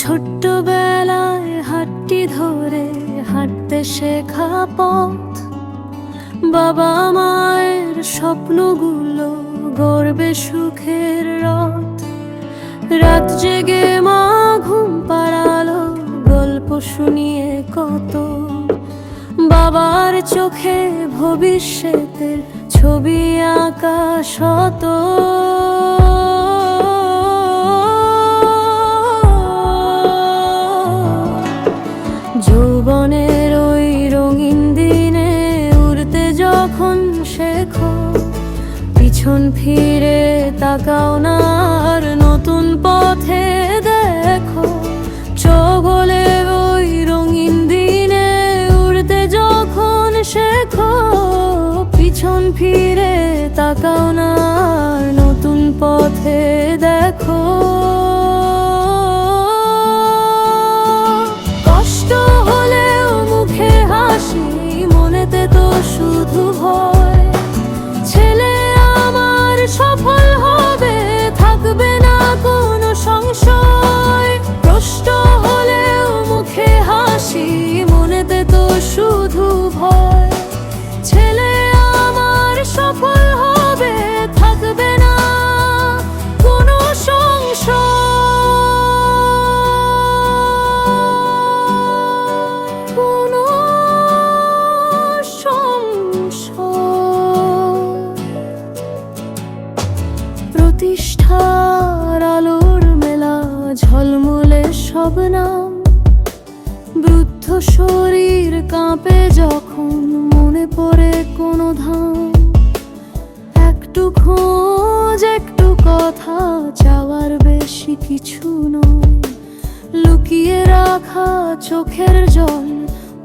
ছোট্টবেলায় হাতটি ধরে হাঁটতে শেখা পথ, বাবা মায়ের স্বপ্নগুলো গর্বে সুখের রথ। রাত জেগে মা ঘুম পাড়ালো, গল্প শুনিয়ে কত, বাবার চোখে ভবিষ্যতের ছবি আঁকা শত। যৌবনের ওই রঙিন দিনে উড়তে যখন শেখো, পিছন ফিরে তাকাও না আর নতুন পথে দেখো। চোখলে ওই রঙিন দিনে উড়তে যখন শেখো, পিছন ফিরে তাকাও না আর নতুন পথে দেখো। কষ্ট হলেও মুখে হাসি, মনেতে তো শুধু ভয়। ছেলে আমার সফল হবে, থাকবে না কোনো সংশয়। কষ্ট হলেও মুখে হাসি, মনেতে তো শুধু ভয়। ছেলে আমার সফল হবে, থাকবে না কোনো সংশয়। প্রতিষ্ঠার আলোর মেলা, ঝলমলে সব নাম। বৃদ্ধ শরীর কাঁপে যখন মনে পড়ে কোনো ধাম। একটু খোঁজ, একটু কথা চাওয়ার বেশি কিছু নয়। লুকিয়ে রাখা চোখের জল,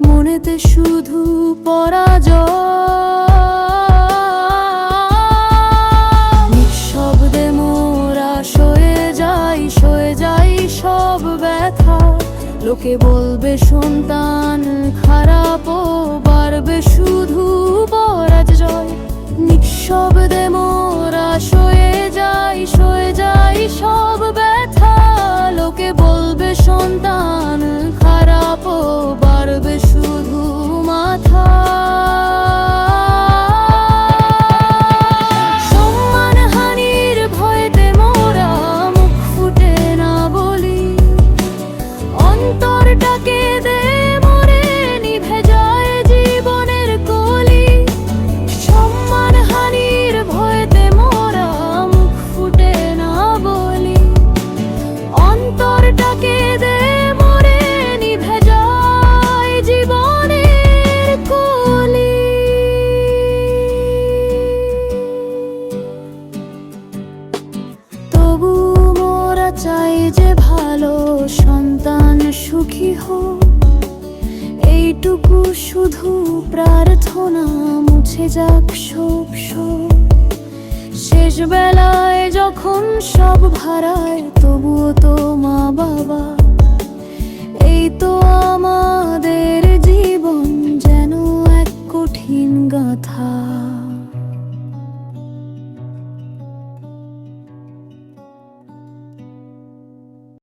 মনেতে শুধু পরাজয়। নিঃশব্দে মোরা সয়ে যাই সব ব্যথা। লোকে বলবে সন্তান খারাপ, বাড়বে শুধু পরাজয়। নিঃশব্দে মোরা সয়ে যাই সব ব্যথা। লোকে বলবে সন্তান খারাপ, বাড়বে শুধু মাথা। সম্মানহানির ভয়েতে মোরা মুখ ফুটে না বলি। অন্তরটাকে দে মরে, নিভে যায় জীবনের কলি। সম্মানহানির ভয়েতে মোরা মুখ ফুটে না বলি। অন্তরটাকে দে মরে, নিভে যায় জীবনের কলি। তবু মোরা চাই যে ভালো সন্তান সুখী হোক। এইটুকু শুধু প্রার্থনা, মুছে যাক সব শোক। শেষ বেলায় যখন সব হারায়, তবুও তো মা বাবা